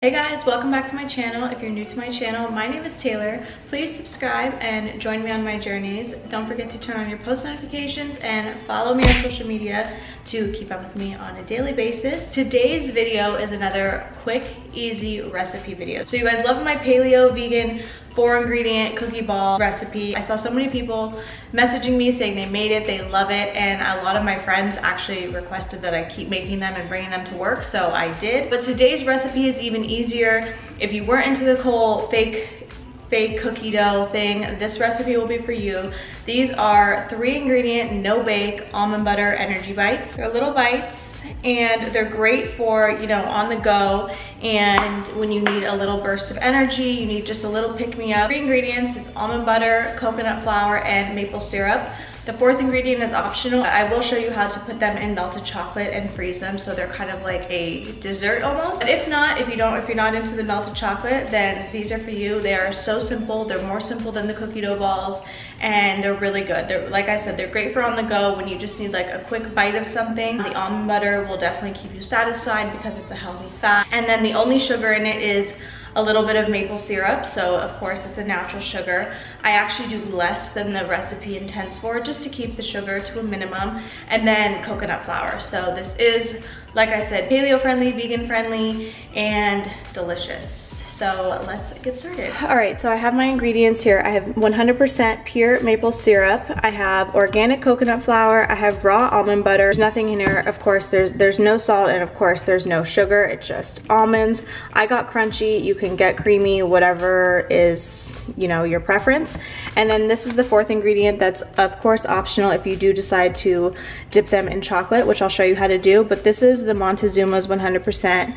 Hey guys, welcome back to my channel. If you're new to my channel, my name is Taylor. Please subscribe and join me on my journeys. Don't forget to turn on your post notifications and follow me on social media to keep up with me on a daily basis. Today's video is another quick, easy recipe video. So you guys love my paleo vegan 4-ingredient cookie ball recipe. I saw so many people messaging me saying they made it, they love it, and a lot of my friends actually requested that I keep making them and bringing them to work, so I did. But today's recipe is even easier. If you weren't into the whole fake cookie dough thing, this recipe will be for you. These are 3-ingredient, no bake almond butter energy bites. They're little bites and they're great for, you know, on the go, and when you need a little burst of energy, you need just a little pick-me-up. 3 ingredients, it's almond butter, coconut flour, and maple syrup. The 4th ingredient is optional. I will show you how to put them in melted chocolate and freeze them so they're kind of like a dessert almost. But if not, if you're not into the melted chocolate, then these are for you. They are so simple. They're more simple than the cookie dough balls, and they're really good. They're, like I said, they're great for on the go when you just need like a quick bite of something. The almond butter will definitely keep you satisfied because it's a healthy fat. And then the only sugar in it is a little bit of maple syrup, so of course it's a natural sugar. I actually do less than the recipe intends for, just to keep the sugar to a minimum, and then coconut flour. So this is, like I said, paleo friendly, vegan friendly, and delicious. So let's get started. All right, so I have my ingredients here. I have 100% pure maple syrup. I have organic coconut flour. I have raw almond butter. There's nothing in here. Of course, there's no salt, and of course there's no sugar. It's just almonds. I got crunchy. You can get creamy, whatever is, you know, your preference. And then this is the 4th ingredient. That's of course optional if you do decide to dip them in chocolate, which I'll show you how to do. But this is the Montezuma's 100%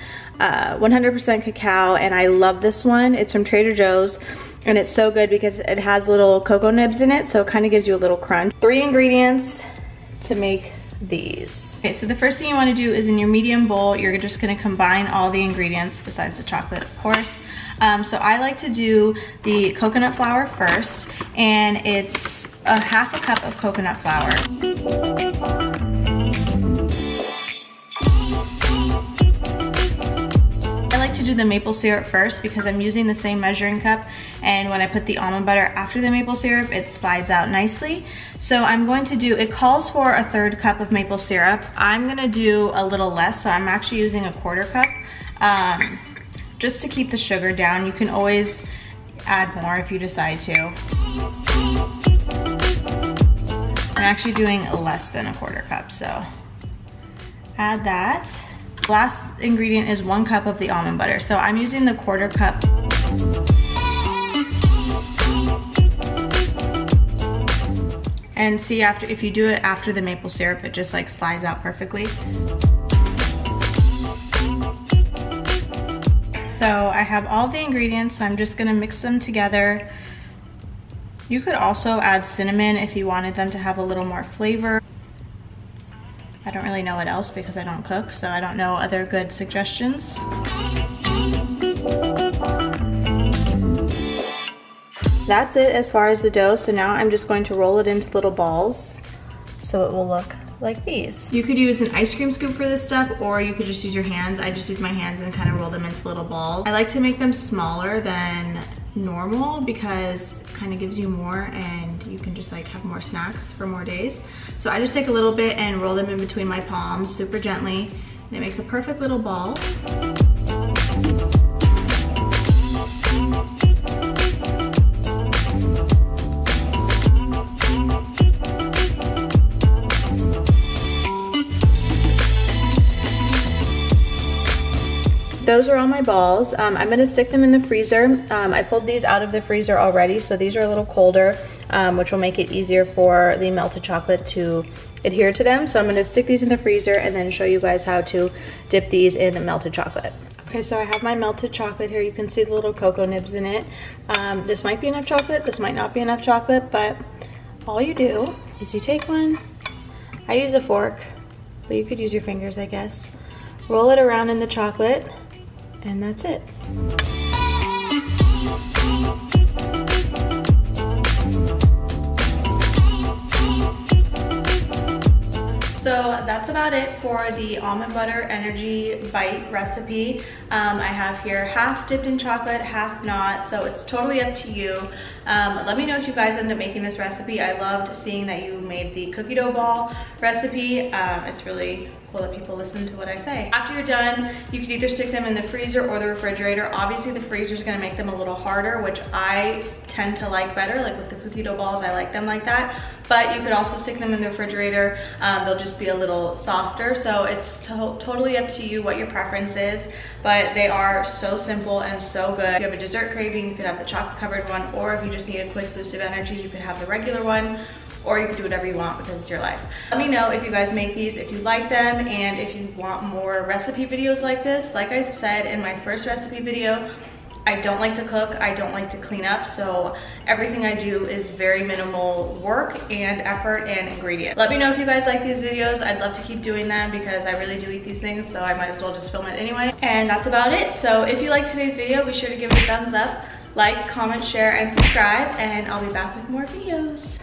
cacao, and I love this one. It's from Trader Joe's, and it's so good because it has little cocoa nibs in it, so it kind of gives you a little crunch. 3 ingredients to make these. Okay, so the first thing you want to do is in your medium bowl, you're just going to combine all the ingredients besides the chocolate, of course. So I like to do the coconut flour first, and it's a half a cup of coconut flour. To do the maple syrup first because I'm using the same measuring cup, and when I put the almond butter after the maple syrup, it slides out nicely. So I'm going to do, it calls for a 3rd cup of maple syrup. I'm gonna do a little less, so I'm actually using a 1/4 cup just to keep the sugar down. You can always add more if you decide to. I'm actually doing less than a 1/4 cup, so add that. Last ingredient is 1 cup of the almond butter. So I'm using the 1/4 cup. And see, if you do it after the maple syrup, it just like slides out perfectly. So I have all the ingredients, so I'm just gonna mix them together. You could also add cinnamon if you wanted them to have a little more flavor. I don't really know what else because I don't cook, so I don't know other good suggestions. That's it as far as the dough, so now I'm just going to roll it into little balls so it will look like these. You could use an ice cream scoop for this stuff, or you could just use your hands. I just use my hands and kind of roll them into little balls. I like to make them smaller than normal because it kind of gives you more, and you can just like have more snacks for more days. So I just take a little bit and roll them in between my palms super gently, and it makes a perfect little ball. Those are all my balls. I'm gonna stick them in the freezer. I pulled these out of the freezer already, so these are a little colder, which will make it easier for the melted chocolate to adhere to them. So I'm gonna stick these in the freezer and then show you guys how to dip these in melted chocolate. Okay, so I have my melted chocolate here. You can see the little cocoa nibs in it. This might be enough chocolate, this might not be enough chocolate, but all you do is you take one. I use a fork, but you could use your fingers, I guess. Roll it around in the chocolate, and that's it. So that's about it for the almond butter energy bite recipe. I have here half dipped in chocolate, half not, so it's totally up to you. Let me know if you guys end up making this recipe. I loved seeing that you made the cookie dough ball recipe. It's really cool that people listen to what I say. After you're done, you could either stick them in the freezer or the refrigerator. Obviously the freezer is gonna make them a little harder, which I tend to like better. Like with the cookie dough balls, I like them like that. But you could also stick them in the refrigerator. They'll just be a little softer. So it's totally up to you what your preference is. But they are so simple and so good. If you have a dessert craving, you could have the chocolate covered one, or if you just need a quick boost of energy, you could have the regular one, or you can do whatever you want because it's your life. Let me know if you guys make these, if you like them, and if you want more recipe videos like this. Like I said in my first recipe video, I don't like to cook, I don't like to clean up, so everything I do is very minimal work and effort and ingredient. Let me know if you guys like these videos. I'd love to keep doing them because I really do eat these things, so I might as well just film it anyway. And that's about it. So if you liked today's video, be sure to give it a thumbs up, like, comment, share, and subscribe, and I'll be back with more videos.